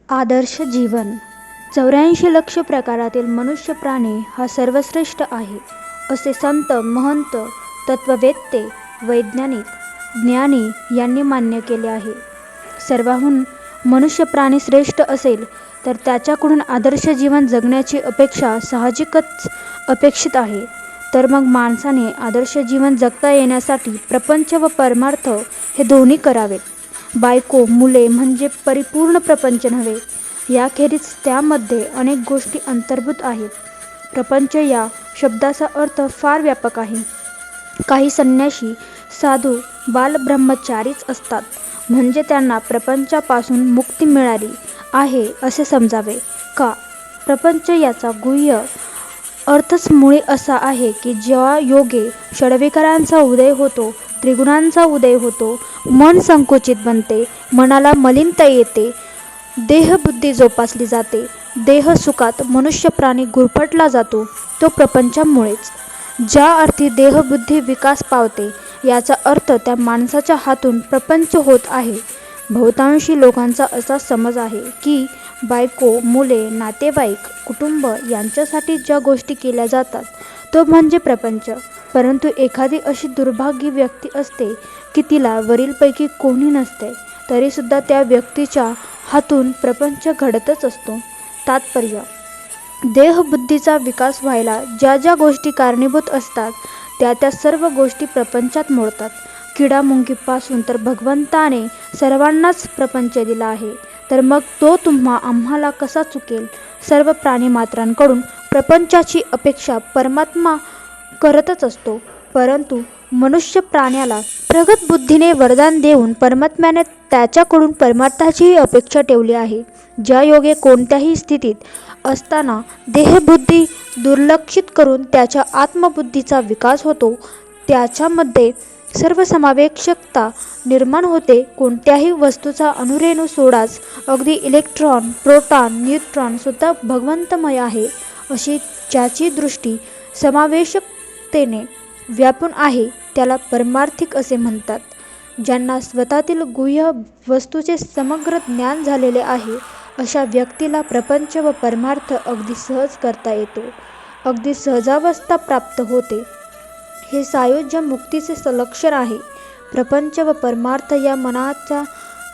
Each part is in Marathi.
आदर्श जीवन 84 लाख प्रकारातील मनुष्य प्राणी हा सर्वश्रेष्ठ आहे, असे संत, महंत, तत्ववेत्ते, वैज्ञानिक, ज्ञानी यांनी मान्य केले आहे. सर्वांहून मनुष्य प्राणी श्रेष्ठ असेल तर त्याच्याकडून आदर्श जीवन जगण्याची अपेक्षा साहजिकच अपेक्षित आहे. तर मग माणसाने आदर्श जीवन जगता येण्यासाठी प्रपंच व परमार्थ हे दोन्ही करावेत. बायको, मुले म्हणजे परिपूर्ण प्रपंच नव्हे. याखेरीज त्यामध्ये अनेक गोष्टी अंतर्भूत आहेत. प्रपंच या शब्दाचा अर्थ फार व्यापक आहे. काही संन्यासी, साधू बालब्रह्मचारीच असतात, म्हणजे त्यांना प्रपंचापासून मुक्ती मिळाली आहे असे समजावे. का? प्रपंच याचा गुह्य अर्थच मुळी असा आहे की ज्या योगे षड्विकारांचा उदय होतो, त्रिगुणांचा उदय होतो, मन संकुचित बनते, मनाला मलिनता येते, देहबुद्धी जोपासली जाते, देह सुखात मनुष्य प्राणी गुरफटला जातो, तो प्रपंचामुळेच. ज्या अर्थी देहबुद्धी विकास पावते याचा अर्थ त्या माणसाच्या हातून प्रपंच होत आहे. बहुतांशी लोकांचा असा समज आहे की बायको, मुले, नातेवाईक, कुटुंब यांच्यासाठी ज्या गोष्टी केल्या जातात तो म्हणजे प्रपंच. परंतु एखादी अशी दुर्भागी व्यक्ती असते की तिला वरीलपैकी कोणी नसते, तरीसुद्धा त्या व्यक्तीच्या हातून प्रपंच घडतच असतो. तात्पर्य: देहबुद्धीचा विकास व्हायला ज्या ज्या गोष्टी कारणीभूत असतात त्या त्या सर्व गोष्टी प्रपंचात मोडतात. किडामुंगीपासून तर भगवंताने सर्वांनाच प्रपंच दिला आहे, तर मग तो आम्हाला कसा चुकेल? सर्व प्राणीमात्रांकडून प्रपंचाची अपेक्षा परमात्मा करतच असतो, परंतु मनुष्य प्राण्याला प्रगत बुद्धीने वरदान देऊन परमात्म्याने त्याच्याकडून परमार्थाचीही अपेक्षा ठेवली आहे. ज्या योगे कोणत्याही स्थितीत असताना देहबुद्धी दुर्लक्षित करून त्याच्या आत्मबुद्धीचा विकास होतो, त्याच्यामध्ये सर्वसमावेशकता निर्माण होते. कोणत्याही वस्तूचा अणुरेणू सोडाच, अगदी इलेक्ट्रॉन, प्रोटॉन, न्यूट्रॉन सुद्धा भगवंतमय आहे, अशी ज्याची दृष्टी समावेशकतेने व्यापून आहे त्याला परमार्थिक असे म्हणतात. ज्यांना स्वतःतील गुह्य वस्तूचे समग्र ज्ञान झालेले आहे, अशा व्यक्तीला प्रपंच व परमार्थ अगदी सहज करता येतो, अगदी सहजावस्था प्राप्त होते. हे सायुज्य मुक्तीचे लक्षण आहे. प्रपंच व परमार्थ या मनाच्या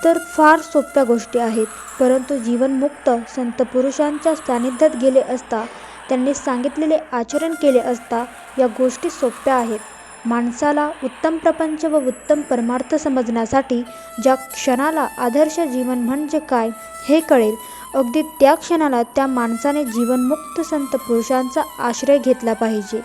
तर फार सोप्या गोष्टी आहेत, परंतु जीवनमुक्त संत पुरुषांच्या सान्निध्यात गेले असता, त्यांनी सांगितलेले आचरण केले असता या गोष्टी सोप्या आहेत. माणसाला उत्तम प्रपंच व उत्तम परमार्थ समजण्यासाठी ज्या क्षणाला आदर्श जीवन म्हणजे काय हे कळेल, अगदी त्या क्षणाला त्या माणसाने जीवनमुक्त संत पुरुषांचा आश्रय घेतला पाहिजे.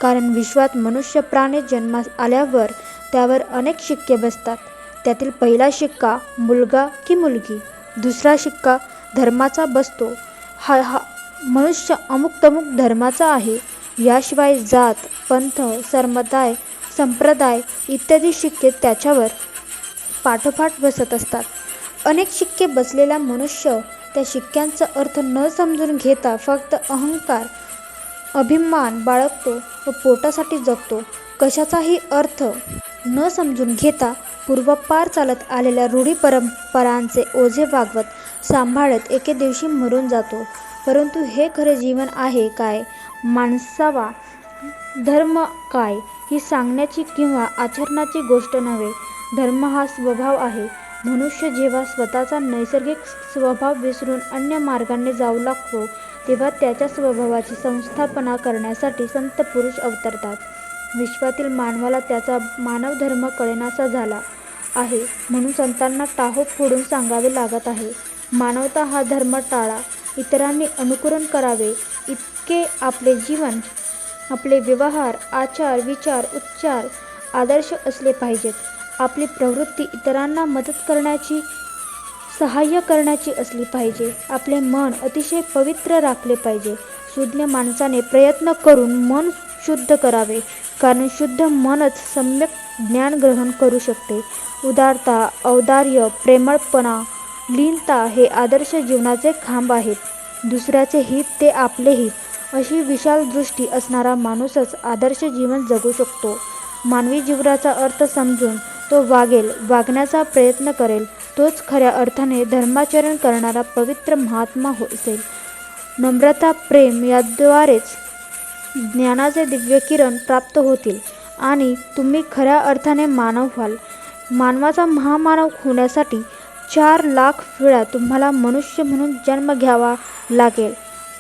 कारण विश्वात मनुष्य प्राणी जन्मास आल्यावर त्यावर अनेक शिक्के बसतात. त्यातील पहिला शिक्का मुलगा की मुलगी, दुसरा शिक्का धर्माचा बसतो. हा मनुष्य अमुक तमुक धर्माचा आहे, याशिवाय जात, पंथ, संप्रदाय इत्यादी शिक्के त्याच्यावर पाठोपाठ बसत असतात. अनेक शिक्के बसलेला मनुष्य त्या शिक्क्यांचा अर्थ न समजून घेता फक्त अहंकार, अभिमान बाळगतो व पोटासाठी जगतो. कशाचाही अर्थ न समजून घेता पूर्वापार चालत आलेल्या रूढी परंपरांचे ओझे वागवत सांभाळत एके दिवशी मरून जातो. परंतु हे खरे जीवन आहे काय? माणसावा धर्म काय ही सांगण्याची किंवा आचरणाची गोष्ट नव्हे. धर्म हा स्वभाव आहे. मनुष्य जेव्हा स्वतःचा नैसर्गिक स्वभाव विसरून अन्य मार्गाने जाऊ लागतो, तेव्हा त्याच्या स्वभावाची संस्थापना करण्यासाठी संत पुरुष अवतरतात. विश्वातील मानवाला त्याचा मानवधर्म कळेनासा झाला आहे, म्हणून संतांना टाहो फोडून सांगावे लागत आहे. मानवता हा धर्म टाळा, इतरांनी अनुकरण करावे, इतके आपले जीवन, आपले व्यवहार, आचार, विचार, उच्चार, आदर्श असले पाहिजेत. आपली प्रवृत्ती इतरांना मदत करण्याची, सहाय्य करण्याची असली पाहिजे. आपले मन अतिशय पवित्र राखले पाहिजे. सुज्ञ माणसाने प्रयत्न करून मन शुद्ध करावे, कारण शुद्ध मनच सम्यक ज्ञान ग्रहण करू शकते. उदारता, औदार्य, प्रेमळपणा, लीनता हे आदर्श जीवनाचे खांब आहेत. दुसऱ्याचे हित ते आपले हित, अशी विशाल दृष्टी असणारा माणूसच आदर्श जीवन जगू शकतो. मानवी जीवनाचा अर्थ समजून तो वागेल, वागण्याचा प्रयत्न करेल, तोच खऱ्या अर्थाने धर्माचरण करणारा पवित्र महात्मा असेल. नम्रता, प्रेम याद्वारेच ज्ञानाचे दिव्य किरण प्राप्त होतील आणि तुम्ही खऱ्या अर्थाने मानव व्हाल. मानवाचा महामानव होण्यासाठी 4,00,000 वेळा तुम्हाला मनुष्य म्हणून जन्म घ्यावा लागेल.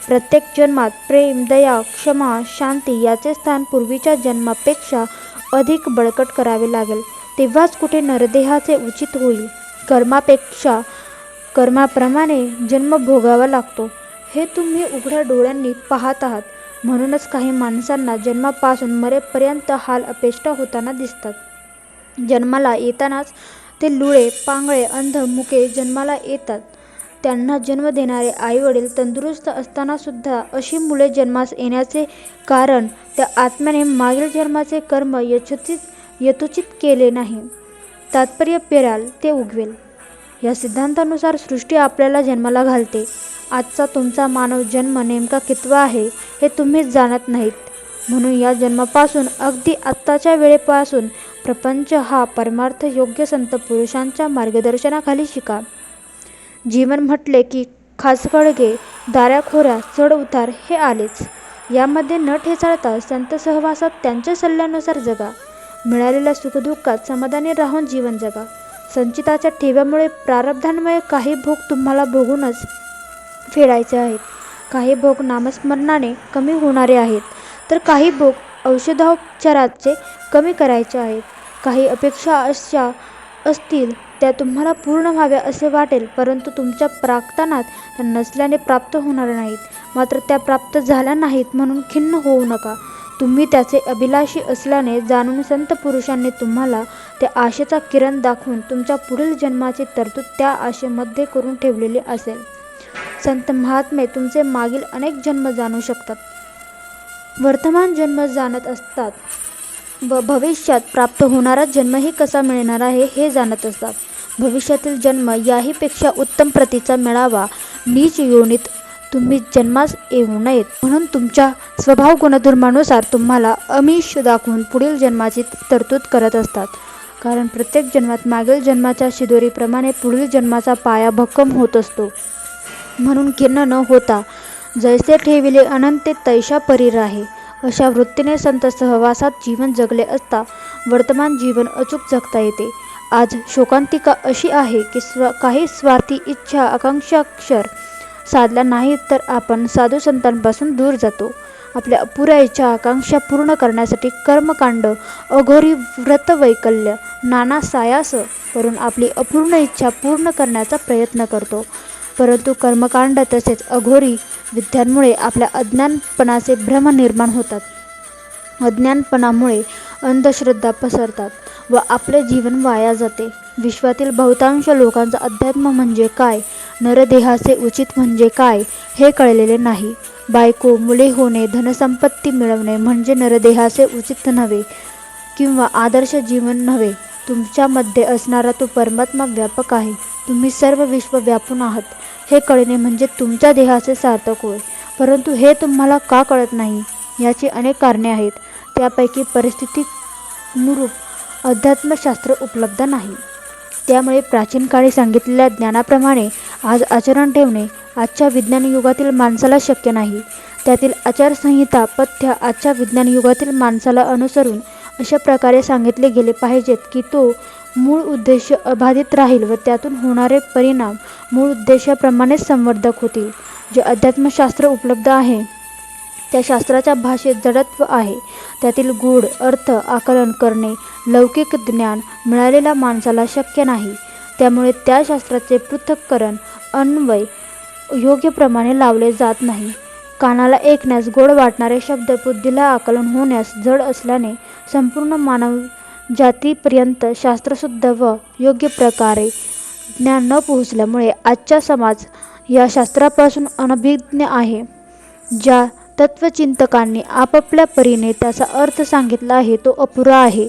प्रत्येक जन्मात प्रेम, दया, क्षमा, शांती याचे स्थान पूर्वीच्या जन्मापेक्षा अधिक बळकट करावे लागेल. तेव्हाच कुठे नरदेहाचे उचित होईल. कर्माप्रमाणे जन्म भोगावा लागतो हे तुम्ही उघड्या डोळ्यांनी पाहत आहात. म्हणूनच काही माणसांना जन्मापासून मरेपर्यंत हाल अपेष्ट होताना दिसतात. जन्माला येतानाच ते लुळे, पांगळे, अंध, मुके जन्माला येतात. त्यांना जन्म देणारे आईवडील तंदुरुस्त असतानासुद्धा अशी मुले जन्मास येण्याचे कारण त्या आत्म्याने मागील जन्माचे कर्म यथोचित केले नाही. तात्पर्य पेराल ते उगवेल या सिद्धांतानुसार सृष्टी आपल्याला जन्माला घालते. आजचा तुमचा मानव जन्म नेमका कितवा आहे हे तुम्हीच जाणत नाहीत. म्हणून या जन्मापासून अगदी आत्ताच्या वेळेपासून प्रपंच हा परमार्थ योग्य संत पुरुषांच्या मार्गदर्शनाखाली शिका. जीवन म्हटले की खाचखळगे, दाऱ्याखोऱ्या, चढ उतार हे आलेच. यामध्ये न ठेचाळता संत सहवासात त्यांच्या सल्ल्यानुसार जगा. मिळालेल्या सुखदुःखात समाधानी राहून जीवन जगा. संचिताच्या ठेव्यामुळे प्रारब्धान्वये काही भोग तुम्हाला भोगूनच फेडायचे आहेत. काही भोग नामस्मरणाने कमी होणारे आहेत, तर काही भोग औषधोपचाराचे कमी करायचे आहेत. काही अपेक्षा अशा असतील त्या तुम्हाला पूर्ण व्हाव्या असे वाटेल, परंतु तुमच्या प्राक्तनात त्या नसल्याने प्राप्त होणार नाहीत. मात्र त्या प्राप्त झाल्या नाहीत म्हणून खिन्न होऊ नका. तुम्ही त्याचे अभिलाषी असल्याने जाणून संत पुरुषांनी तुम्हाला त्या आशेचा किरण दाखवून तुमच्या पुढील जन्माची तरतूद त्या आशेमध्ये करून ठेवलेली असेल. संत महात्मे तुमचे मागील अनेक जन्म जाणू शकतात, वर्तमान जन्म जाणत असतात व भविष्यात प्राप्त होणारा जन्मही कसा मिळणार आहे हे जाणत असतात. भविष्यातील जन्म याहीपेक्षा उत्तम प्रतीचा मिळावा नीच योनीत तुम्ही जन्मास येऊ नयेत म्हणून तुमच्या स्वभाव गुणधर्मानुसार तुम्हाला आमिष दाखवून पुढील जन्माची तरतूद करत असतात. कारण प्रत्येक जन्मात मागील जन्माच्या शिदोरीप्रमाणे पुढील जन्माचा पाया भक्कम होत असतो. म्हणून खिन्न न होता जैसे ठेविले अनंते तैशा परी राहे अशा वृत्तीने संत सहवासात जीवन जगले असता वर्तमान जीवन अचूक जगता येते. आज शोकांतिका अशी आहे की काही स्वार्थी इच्छा आकांक्षाक्षर साधल्या नाहीत तर आपण साधू संतांपासून दूर जातो. आपल्या अपुऱ्या इच्छा आकांक्षा पूर्ण करण्यासाठी कर्मकांड, अघोरी व्रतवैकल्य, नाना सायास करून आपली अपूर्ण इच्छा पूर्ण करण्याचा प्रयत्न करतो. परंतु कर्मकांड तसेच अघोरी विद्यांमुळे आपल्या अज्ञानपणाचे भ्रम निर्माण होतात. अज्ञानपणामुळे अंधश्रद्धा पसरतात व आपले जीवन वाया जाते. विश्वातील बहुतांश लोकांचा अध्यात्म म्हणजे काय, नरदेहाचे उचित म्हणजे काय हे कळलेले नाही. बायको, मुले होणे, धनसंपत्ती मिळवणे म्हणजे नरदेहाचे उचित नव्हे किंवा आदर्श जीवन नव्हे. तुमच्यामध्ये असणारा तो परमात्मा व्यापक आहे. तुम्ही सर्व विश्व व्यापून आहात हे कळणे म्हणजे तुमच्या देहाचे सार्थक होय. परंतु हे तुम्हाला का कळत नाही याची अनेक कारणे आहेत. त्यापैकी परिस्थितीनुरूप अध्यात्मशास्त्र उपलब्ध नाही. त्यामुळे प्राचीन काळी सांगितलेल्या ज्ञानाप्रमाणे आज आचरण ठेवणे आजच्या विज्ञान युगातील माणसाला शक्य नाही. त्यातील आचारसंहिता, पथ्य आजच्या विज्ञान युगातील माणसाला अनुसरून अशा प्रकारे सांगितले गेले पाहिजेत की तो मूळ उद्देश अबाधित राहील व त्यातून होणारे परिणाम मूळ उद्देशाप्रमाणेच संवर्धक होतील. जे अध्यात्मशास्त्र उपलब्ध आहे त्या शास्त्राच्या भाषेत जडत्व आहे. त्यातील गूढ अर्थ आकलन करणे लौकिक ज्ञान मिळालेल्या माणसाला शक्य नाही. त्यामुळे त्या शास्त्राचे पृथक्करण अन्वय योग्यप्रमाणे लावले जात नाही. कानाला ऐकण्यास गोड वाटणारे शब्द बुद्धीला आकलन होण्यास जड असल्याने संपूर्ण मानव जातीपर्यंत शास्त्रशुद्ध व योग्य प्रकारे ज्ञान न पोहोचल्यामुळे आजचा समाज या शास्त्रापासून अनभिज्ञ आहे. ज्या तत्वचिंतकांनी आपापल्या परीने त्याचा अर्थ सांगितला आहे तो अपुरा आहे.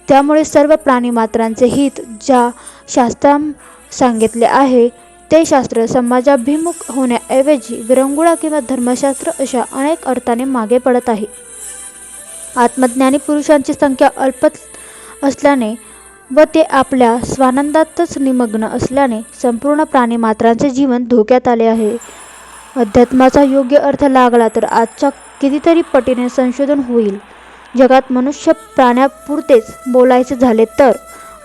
त्यामुळे सर्व प्राणीमात्रांचे हित ज्या शास्त्रात सांगितले आहे ते शास्त्र समाजाभिमुख होण्याऐवजी विरंगुळा किंवा धर्मशास्त्र अशा अनेक अर्थाने मागे पडत आहे. आत्मज्ञानी पुरुषांची संख्या अल्प असल्याने व ते आपल्या स्वानंदातच निमग्न असल्याने संपूर्ण प्राणीमात्रांचे जीवन धोक्यात आले आहे. अध्यात्माचा योग्य अर्थ लागला तर आजच्या कितीतरी पटीने संशोधन होईल. जगात मनुष्य प्राण्यापुरतेच बोलायचे झाले तर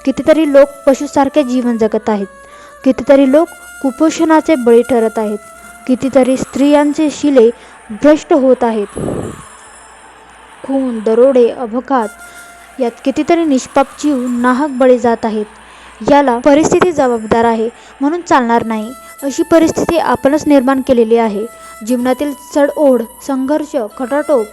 कितीतरी लोक पशुसारखे जीवन जगत आहेत. कितीतरी लोक कुपोषणाचे बळी ठरत आहेत. कितीतरी स्त्रियांचे शिले भ्रष्ट होत आहेत. खून, दरोडे, अपघात यात कितीतरी निष्पाप जीव नाहक बळी जात आहेत. याला परिस्थिती जबाबदार आहे म्हणून चालणार नाही. अशी परिस्थिती आपणच निर्माण केलेली आहे. जीवनातील चढओढ, संघर्ष, खटाटोप,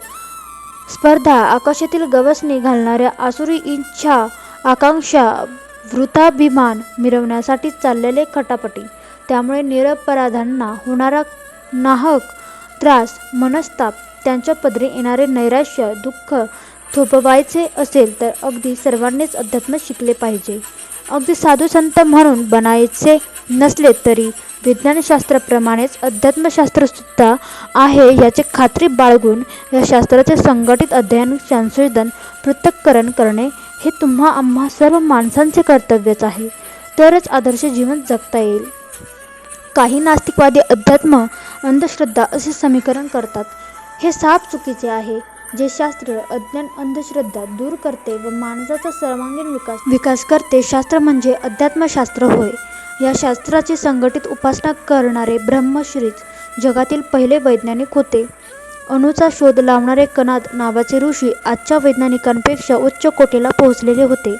स्पर्धा, आकाशातील गवसणी घालणाऱ्या आसुरी इच्छा, आकांक्षा, वृथाभिमान मिरवण्यासाठी चाललेले खटापटी. त्यामुळे निरपराधांना होणारा नाहक त्रास, मनस्ताप, त्यांच्या पदरी येणारे नैराश्य, दुःख थोपवायचे असेल तर अगदी सर्वांनीच अध्यात्म शिकले पाहिजे. अगदी साधू संत म्हणून बनायचे नसले तरी विज्ञानशास्त्राप्रमाणेच अध्यात्मशास्त्रसुद्धा आहे याची खात्री बाळगून या शास्त्राचे संघटित अध्ययन, संशोधन, पृथक्करण करणे हे तुम्हा आम्हा सर्व माणसांचे कर्तव्यच आहे. तरच आदर्श जीवन जगता येईल. काही नास्तिकवादी अध्यात्म अंधश्रद्धा असे समीकरण करतात. हे साफ चुकीचे आहे. जे शास्त्र अज्ञान, अंधश्रद्धा दूर करते व माणसाचा सर्वांगीण विकास करते शास्त्र म्हणजे अध्यात्मशास्त्र होय. या शास्त्राची संघटित उपासना करणारे ब्रह्मश्रीच जगातील पहिले वैज्ञानिक होते. अणूचा शोध लावणारे कणाद नावाचे ऋषी आजच्या वैज्ञानिकांपेक्षा उच्च कोटीला पोहोचलेले होते.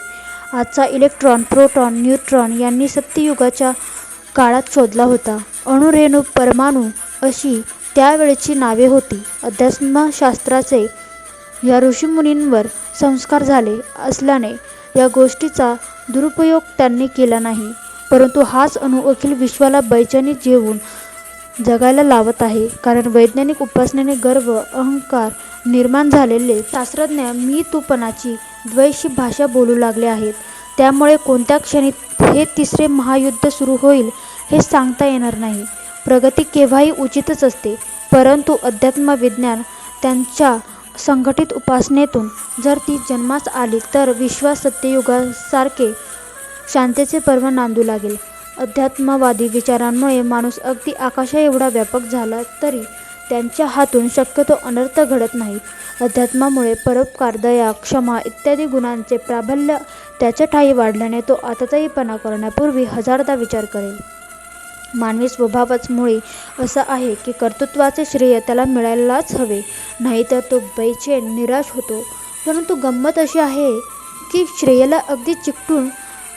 आजचा इलेक्ट्रॉन, प्रोटॉन, न्यूट्रॉन यांनी सत्ययुगाच्या काळात शोधला होता. अणु, रेणू, परमाणु अशी त्यावेळची नावे होती. अध्यात्मशास्त्राचे या ऋषीमुनींवर संस्कार झाले असल्याने या गोष्टीचा दुरुपयोग त्यांनी केला नाही. परंतु हाच अणु अखिल विश्वाला बैचेनी जेवून जगायला लावत आहे. कारण वैज्ञानिक उपासनेने गर्व, अहंकार निर्माण झालेले शास्त्रज्ञ मी तूपणाची द्वेषी भाषा बोलू लागले आहेत. त्यामुळे कोणत्या क्षणी हे तिसरे महायुद्ध सुरू होईल हे सांगता येणार नाही. प्रगती केव्हाही उचितच असते. परंतु अध्यात्म विज्ञान त्यांच्या संघटित उपासनेतून जर ती जन्मास आली तर विश्वात सत्ययुगासारखे शांतीचे पर्व नांदू लागेल. अध्यात्मवादी विचारांमुळे माणूस अगदी आकाशाएवढा व्यापक झाला तरी त्यांच्या हातून शक्यतो अनर्थ घडत नाहीत. अध्यात्मामुळे परोपकार, दया, क्षमा इत्यादी गुणांचे प्राबल्य त्याच्या ठायी वाढल्याने तो आततायीपणा करण्यापूर्वी हजारदा विचार करेल. मानवी स्वभावच मुळी असा आहे की कर्तृत्वाचे श्रेय त्याला मिळायलाच हवे, नाहीतर तो बैचेन, निराश होतो. परंतु गंमत अशी आहे की श्रेयाला अगदी चिकटून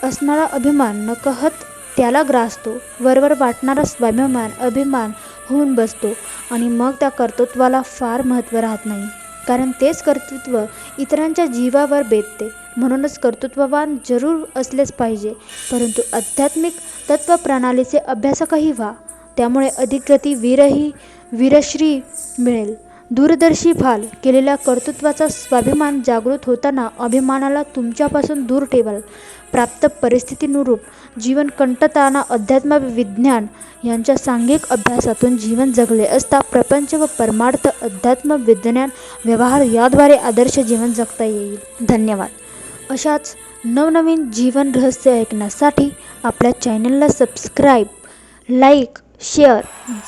असणारा अभिमान नकहत त्याला ग्रासतो. वरवर वाटणारा स्वाभिमान अभिमान होऊन बसतो आणि मग त्या कर्तृत्वाला फार महत्त्व राहत नाही. कारण तेच कर्तृत्व इतरांच्या जीवावर बेतते. म्हणूनच कर्तृत्ववान जरूर असलेच पाहिजे, परंतु आध्यात्मिक तत्त्वप्रणालीचे अभ्यासकही व्हा. त्यामुळे अधिक गती, वीरश्री मिळेल. दूरदर्शी व्हाल. केलेल्या कर्तृत्वाचा स्वाभिमान जागृत होताना अभिमानाला तुमच्यापासून दूर ठेवाल. प्राप्त परिस्थितीनुरूप जीवन कंटताना अध्यात्म विज्ञान यांच्या सांघिक अभ्यासातून जीवन जगले असता प्रपंच व परमार्थ, अध्यात्म, विज्ञान, व्यवहार याद्वारे आदर्श जीवन जगता येईल. धन्यवाद. अशाच नवनवीन जीवन रहस्य ऐकण्यासाठी आपल्या चॅनलला सबस्क्राईब, लाईक, शेअर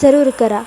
जरूर करा.